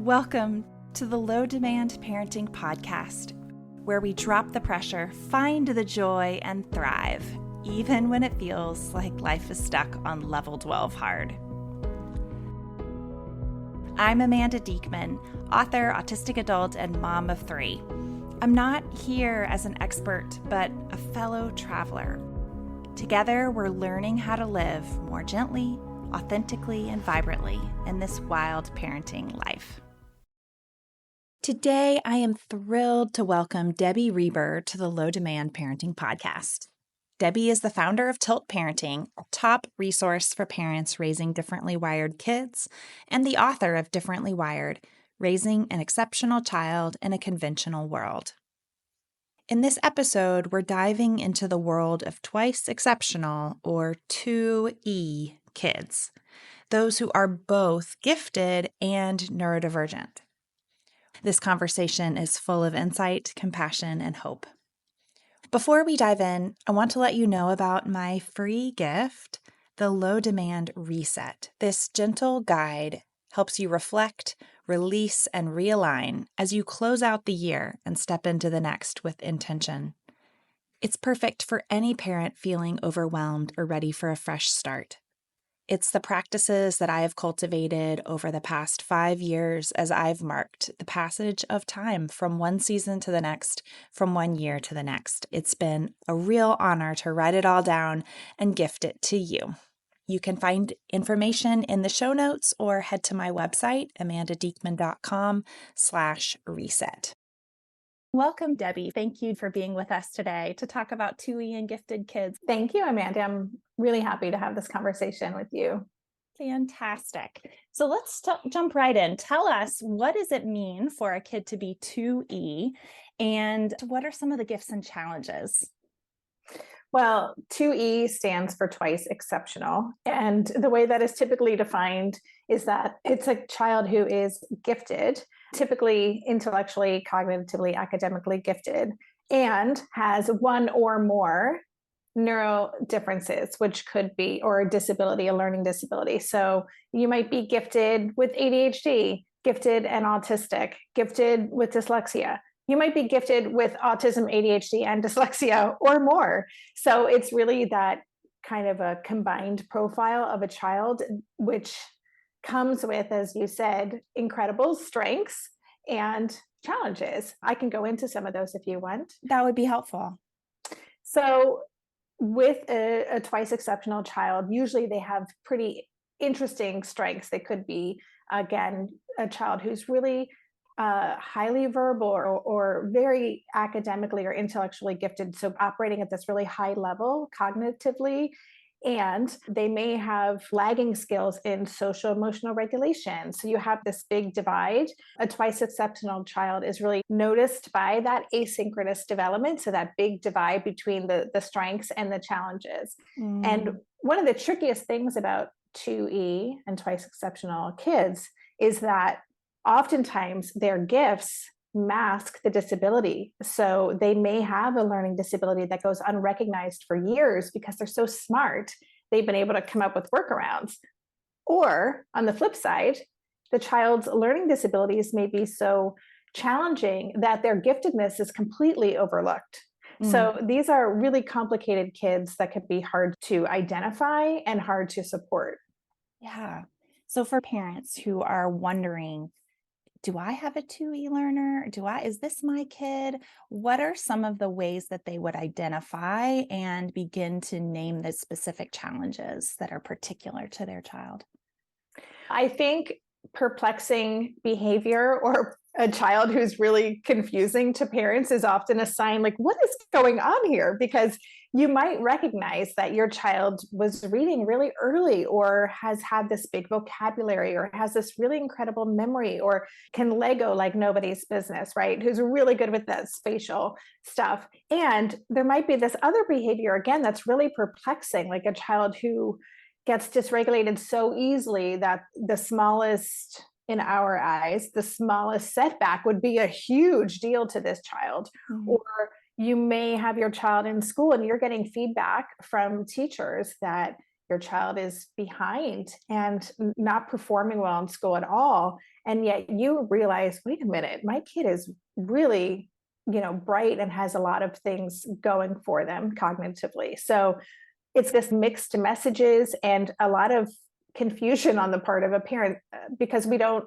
Welcome to the Low Demand Parenting Podcast, where we drop the pressure, find the joy, and thrive, even when it feels like life is stuck on level 12 hard. I'm Amanda Diekman, author, autistic adult, and mom of 3. I'm not here as an expert, but a fellow traveler. Together, we're learning how to live more gently, authentically, and vibrantly in this wild parenting life. Today, I am thrilled to welcome Debbie Reber to the Low Demand Parenting Podcast. Debbie is the founder of Tilt Parenting, a top resource for parents raising differently wired kids, and the author of Differently Wired, Raising an Exceptional Child in a Conventional World. In this episode, we're diving into the world of twice exceptional, or 2E, kids, those who are both gifted and neurodivergent. This conversation is full of insight, compassion, and hope. Before we dive in, I want to let you know about my free gift, the Low Demand Reset. This gentle guide helps you reflect, release, and realign as you close out the year and step into the next with intention. It's perfect for any parent feeling overwhelmed or ready for a fresh start. It's the practices that I have cultivated over the past 5 years as I've marked the passage of time from one season to the next, from one year to the next. It's been a real honor to write it all down and gift it to you. You can find information in the show notes or head to my website, amandadiekman.com/reset. Welcome, Debbie. Thank you for being with us today to talk about 2E and gifted kids. Thank you, Amanda. I'm really happy to have this conversation with you. Fantastic. So let's jump right in. Tell us, what does it mean for a kid to be 2E, and what are some of the gifts and challenges? Well, 2E stands for twice exceptional. And the way that is typically defined is that it's a child who is gifted, typically intellectually, cognitively, academically gifted, and has one or more neuro differences, which could be, or a disability, a learning disability. So you might be gifted with ADHD, gifted and autistic, gifted with dyslexia. You might be gifted with autism, ADHD, and dyslexia or more. So it's really that kind of a combined profile of a child, which comes with, as you said, incredible strengths and challenges. I can go into some of those if you want. That would be helpful. So with a twice exceptional child, usually they have pretty interesting strengths. They could be, again, a child who's really highly verbal or very academically or intellectually gifted, so operating at this really high level cognitively, and they may have lagging skills in social emotional regulation. So you have this big divide. A twice exceptional child is really noticed by that asynchronous development, so that big divide between the strengths and the challenges. And one of the trickiest things about 2E and twice exceptional kids is that oftentimes their gifts mask the disability. So they may have a learning disability that goes unrecognized for years because they're so smart, they've been able to come up with workarounds. Or on the flip side, the child's learning disabilities may be so challenging that their giftedness is completely overlooked. So these are really complicated kids that can be hard to identify and hard to support. Yeah. So for parents who are wondering, do I have a 2E learner? Is this my kid? What are some of the ways that they would identify and begin to name the specific challenges that are particular to their child? I think perplexing behavior or a child who's really confusing to parents is often a sign like, what is going on here? Because you might recognize that your child was reading really early or has had this big vocabulary or has this really incredible memory or can Lego like nobody's business, right? Who's really good with that spatial stuff. And there might be this other behavior, again, that's really perplexing, like a child who gets dysregulated so easily that the smallest, in our eyes, the smallest setback would be a huge deal to this child. Or you may have your child in school and you're getting feedback from teachers that your child is behind and not performing well in school at all. And yet you realize, wait a minute, my kid is really, bright and has a lot of things going for them cognitively. So it's this mixed messages and a lot of confusion on the part of a parent because we don't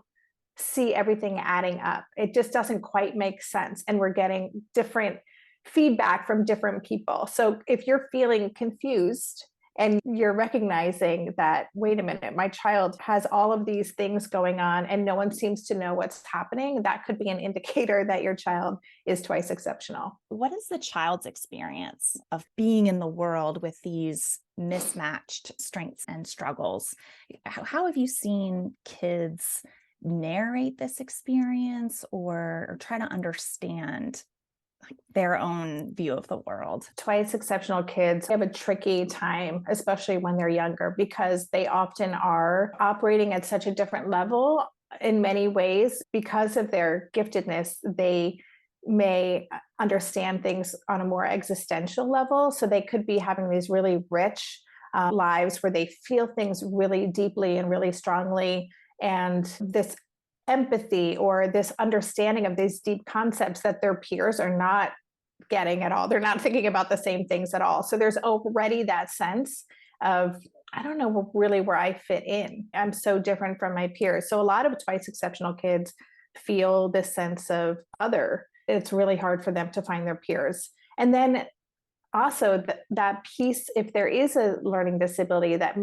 see everything adding up. It just doesn't quite make sense. And we're getting different feedback from different people. So if you're feeling confused and you're recognizing that, wait a minute, my child has all of these things going on and no one seems to know what's happening, that could be an indicator that your child is twice exceptional. What is the child's experience of being in the world with these mismatched strengths and struggles? How have you seen kids narrate this experience or try to understand their own view of the world? Twice exceptional kids have a tricky time, especially when they're younger, because they often are operating at such a different level in many ways. Because of their giftedness, they may understand things on a more existential level. So they could be having these really rich lives where they feel things really deeply and really strongly. And this empathy or this understanding of these deep concepts that their peers are not getting at all. They're not thinking about the same things at all. So there's already that sense of, I don't know really where I fit in. I'm so different from my peers. So a lot of twice exceptional kids feel this sense of other. It's really hard for them to find their peers. And then also that piece, if there is a learning disability that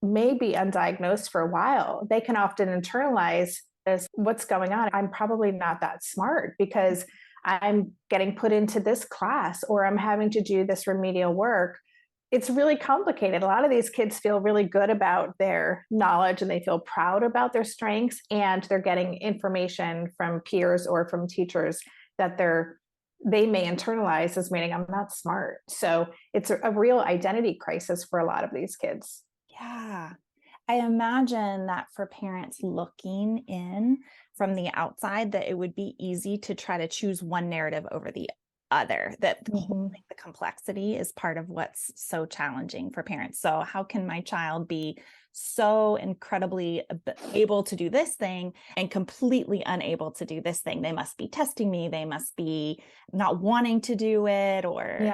may be undiagnosed for a while, they can often internalize as what's going on. I'm probably not that smart because I'm getting put into this class or I'm having to do this remedial work. It's really complicated. A lot of these kids feel really good about their knowledge and they feel proud about their strengths, and they're getting information from peers or from teachers that they may internalize as meaning I'm not smart. So it's a real identity crisis for a lot of these kids. Yeah. I imagine that for parents looking in from the outside, that it would be easy to try to choose one narrative over the other, that holding the complexity is part of what's so challenging for parents. So how can my child be so incredibly able to do this thing and completely unable to do this thing? They must be testing me. They must be not wanting to do it, or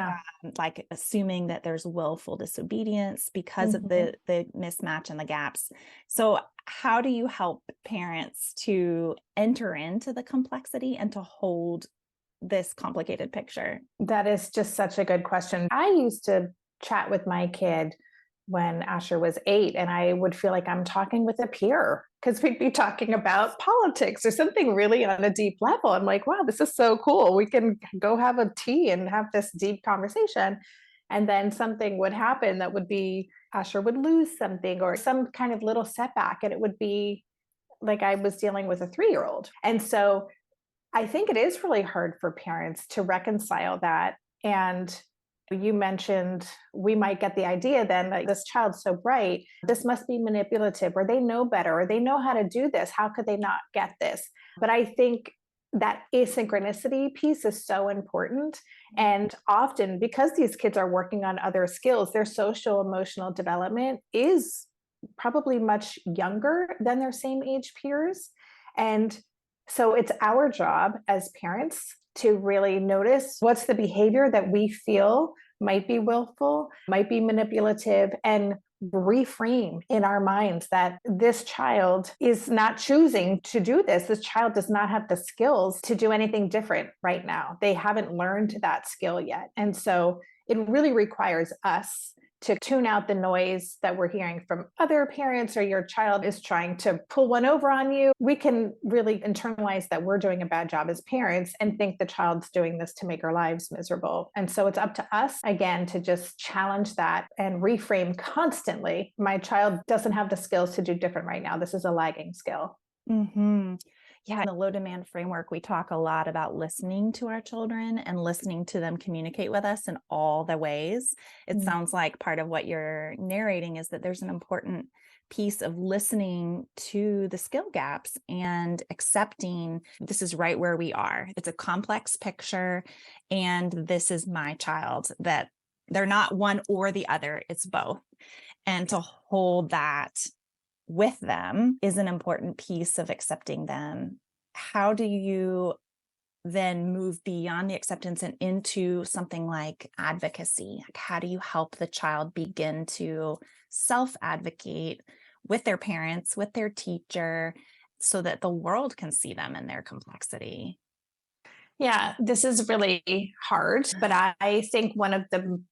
like assuming that there's willful disobedience because of the mismatch and the gaps. So how do you help parents to enter into the complexity and to hold this complicated picture? That is just such a good question. I used to chat with my kid when Asher was 8, and I would feel like I'm talking with a peer because we'd be talking about politics or something really on a deep level. I'm like, wow, this is so cool. We can go have a tea and have this deep conversation. And then something would happen that would be Asher would lose something or some kind of little setback, and it would be like I was dealing with a 3-year-old. And so I think it is really hard for parents to reconcile that. And you mentioned we might get the idea then that this child's so bright, this must be manipulative, or they know better, or they know how to do this. How could they not get this? But I think that asynchronicity piece is so important. And often, because these kids are working on other skills, their social emotional development is probably much younger than their same age peers. And so it's our job as parents to really notice what's the behavior that we feel might be willful, might be manipulative, and reframe in our minds that this child is not choosing to do this. This child does not have the skills to do anything different right now. They haven't learned that skill yet. And so it really requires us to tune out the noise that we're hearing from other parents, or your child is trying to pull one over on you. We can really internalize that we're doing a bad job as parents and think the child's doing this to make our lives miserable. And so it's up to us, again, to just challenge that and reframe constantly. My child doesn't have the skills to do different right now. This is a lagging skill. Yeah, in the low demand framework, we talk a lot about listening to our children and listening to them communicate with us in all the ways. It sounds like part of what you're narrating is that there's an important piece of listening to the skill gaps and accepting this is right where we are. It's a complex picture, and this is my child, that they're not one or the other, it's both. And to hold that with them is an important piece of accepting them. How do you then move beyond the acceptance and into something like advocacy? Like, how do you help the child begin to self-advocate with their parents, with their teacher, so that the world can see them in their complexity? Yeah, this is really hard, but I think one of the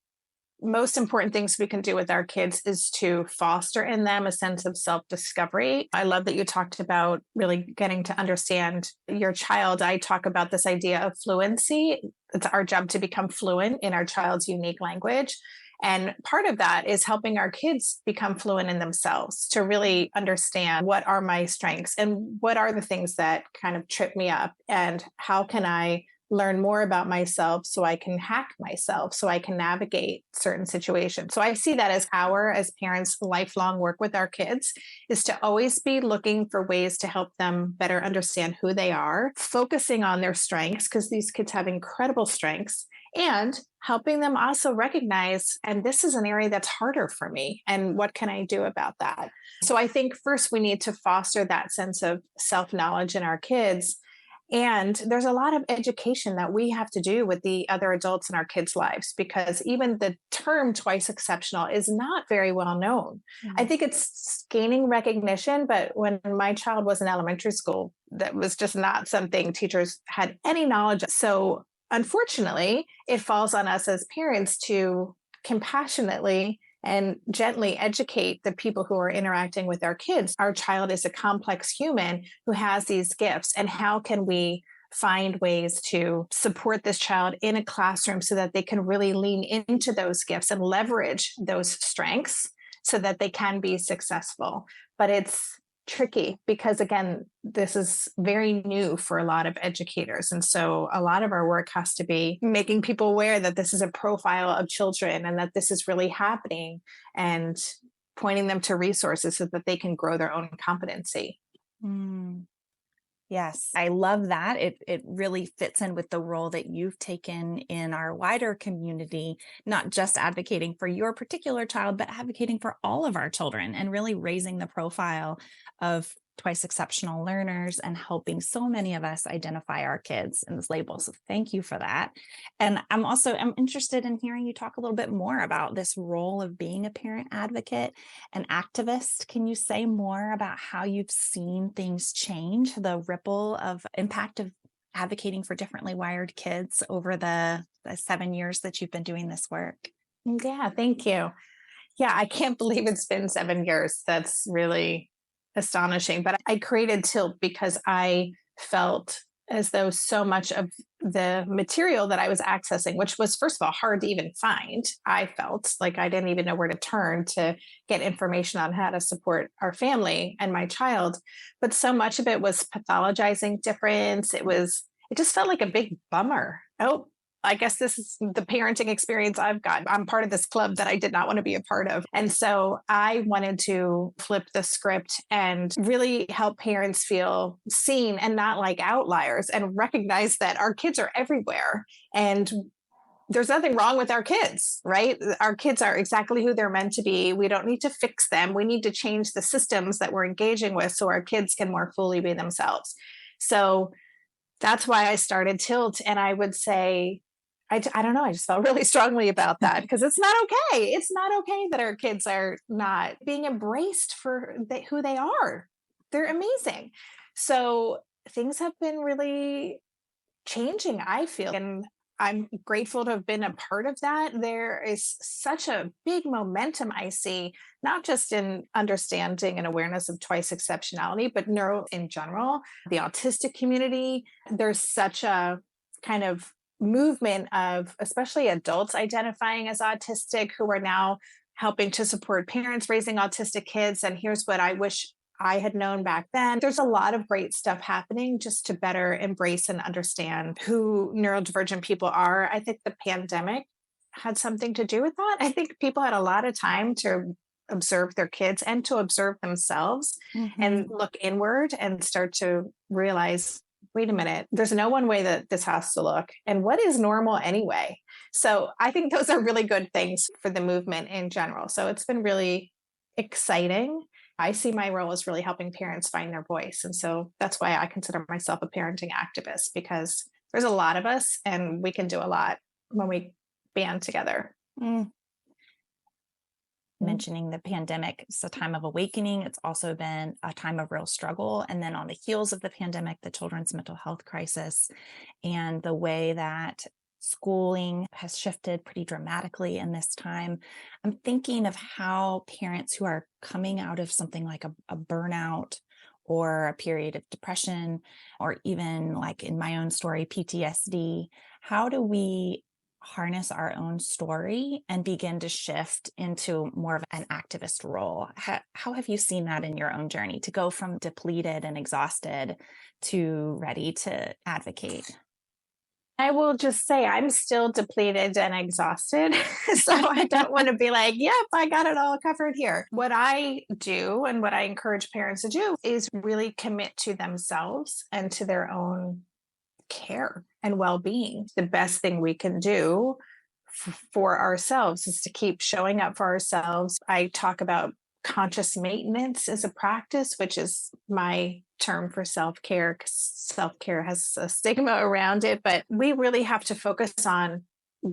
most important things we can do with our kids is to foster in them a sense of self-discovery. I love that you talked about really getting to understand your child. I talk about this idea of fluency. It's our job to become fluent in our child's unique language. And part of that is helping our kids become fluent in themselves, to really understand what are my strengths and what are the things that kind of trip me up, and how can I learn more about myself so I can hack myself, so I can navigate certain situations. So I see that as our, as parents, lifelong work with our kids, is to always be looking for ways to help them better understand who they are, focusing on their strengths, because these kids have incredible strengths, and helping them also recognize, and this is an area that's harder for me, and what can I do about that? So I think first we need to foster that sense of self-knowledge in our kids. And there's a lot of education that we have to do with the other adults in our kids' lives, because even the term twice exceptional is not very well known. I think it's gaining recognition, but when my child was in elementary school, that was just not something teachers had any knowledge of. So unfortunately, it falls on us as parents to compassionately and gently educate the people who are interacting with our kids. Our child is a complex human who has these gifts, and how can we find ways to support this child in a classroom so that they can really lean into those gifts and leverage those strengths so that they can be successful. But it's tricky because, again, this is very new for a lot of educators. And so a lot of our work has to be making people aware that this is a profile of children and that this is really happening, and pointing them to resources so that they can grow their own competency. Mm. Yes, I love that. It really fits in with the role that you've taken in our wider community, not just advocating for your particular child, but advocating for all of our children and really raising the profile of twice exceptional learners and helping so many of us identify our kids in this label. So thank you for that. And I'm interested in hearing you talk a little bit more about this role of being a parent advocate, an activist. Can you say more about how you've seen things change, the ripple of impact of advocating for differently wired kids over the 7 years that you've been doing this work? Yeah, thank you. Yeah, I can't believe it's been 7 years. That's really astonishing. But I created Tilt because I felt as though so much of the material that I was accessing, which was, first of all, hard to even find, I felt like I didn't even know where to turn to get information on how to support our family and my child. But so much of it was pathologizing difference. It just felt like a big bummer. Oh, I guess this is the parenting experience I've got. I'm part of this club that I did not want to be a part of. And so I wanted to flip the script and really help parents feel seen and not like outliers, and recognize that our kids are everywhere. And there's nothing wrong with our kids, right? Our kids are exactly who they're meant to be. We don't need to fix them. We need to change the systems that we're engaging with so our kids can more fully be themselves. So that's why I started Tilt. And I would say, I don't know, I just felt really strongly about that, because it's not okay. It's not okay that our kids are not being embraced for who they are. They're amazing. So things have been really changing, I feel. And I'm grateful to have been a part of that. There is such a big momentum I see, not just in understanding and awareness of twice exceptionality, but neuro in general, the autistic community. There's such a kind of movement of especially adults identifying as autistic who are now helping to support parents raising autistic kids. And here's what I wish I had known back then. There's a lot of great stuff happening just to better embrace and understand who neurodivergent people are. I think the pandemic had something to do with that. I think people had a lot of time to observe their kids and to observe themselves and look inward and start to realize, wait a minute, there's no one way that this has to look. And what is normal anyway? So I think those are really good things for the movement in general. So it's been really exciting. I see my role as really helping parents find their voice. And so that's why I consider myself a parenting activist, because there's a lot of us and we can do a lot when we band together. Mentioning the pandemic, it's a time of awakening. It's also been a time of real struggle. And then on the heels of the pandemic, the children's mental health crisis and the way that schooling has shifted pretty dramatically in this time. I'm thinking of how parents who are coming out of something like a burnout or a period of depression, or even like in my own story, PTSD, how do we harness our own story and begin to shift into more of an activist role? How have you seen that in your own journey to go from depleted and exhausted to ready to advocate? I will just say I'm still depleted and exhausted. So I don't want to be like, yep, I got it all covered here. What I do and what I encourage parents to do is really commit to themselves and to their own care and well-being. The best thing we can do for ourselves is to keep showing up for ourselves. I talk about conscious maintenance as a practice, which is my term for self-care, because self-care has a stigma around it, but we really have to focus on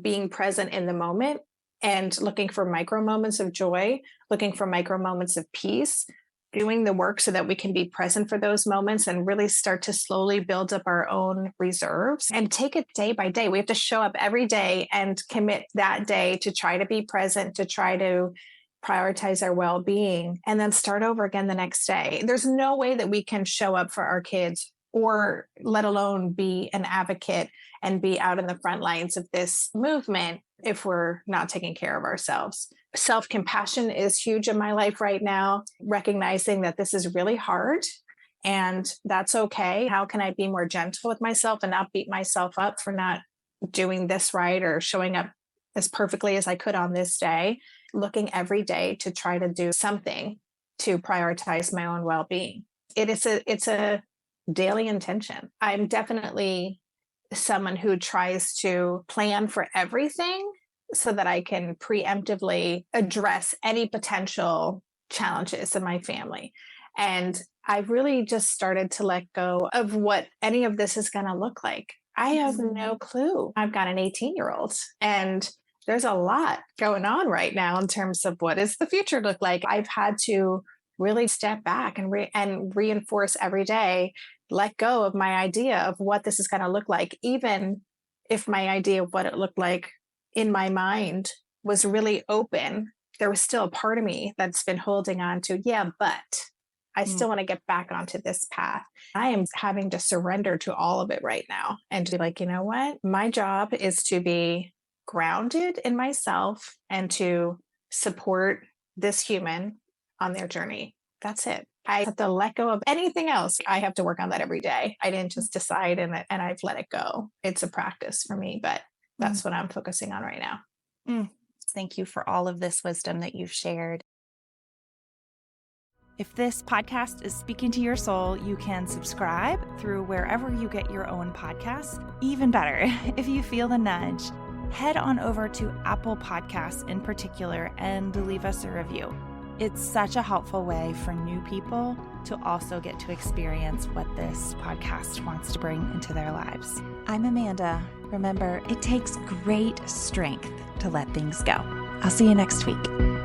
being present in the moment and looking for micro moments of joy, looking for micro moments of peace, doing the work so that we can be present for those moments and really start to slowly build up our own reserves and take it day by day. We have to show up every day and commit that day to try to be present, to try to prioritize our well-being, and then start over again the next day. There's no way that we can show up for our kids, or let alone be an advocate and be out in the front lines of this movement, if we're not taking care of ourselves. Self-compassion is huge in my life right now, recognizing that this is really hard and that's okay. How can I be more gentle with myself and not beat myself up for not doing this right or showing up as perfectly as I could on this day? Looking every day to try to do something to prioritize my own well-being. It's a daily intention. I'm definitely someone who tries to plan for everything so that I can preemptively address any potential challenges in my family. And I really just started to let go of what any of this is going to look like. I have no clue. I've got an 18-year-old and there's a lot going on right now in terms of what does the future look like. I've had to really step back and reinforce every day, let go of my idea of what this is going to look like. Even if my idea of what it looked like in my mind was really open, there was still a part of me that's been holding on to, but I still want to get back onto this path. I am having to surrender to all of it right now and to be like, you know what? My job is to be grounded in myself and to support this human on their journey. That's it. I have to let go of anything else. I have to work on that every day. I didn't just decide and I've let it go. It's a practice for me, but that's what I'm focusing on right now. Thank you for all of this wisdom that you've shared. If this podcast is speaking to your soul, you can subscribe through wherever you get your own podcasts. Even better, if you feel the nudge, head on over to Apple Podcasts in particular and leave us a review. It's such a helpful way for new people to also get to experience what this podcast wants to bring into their lives. I'm Amanda. Remember, it takes great strength to let things go. I'll see you next week.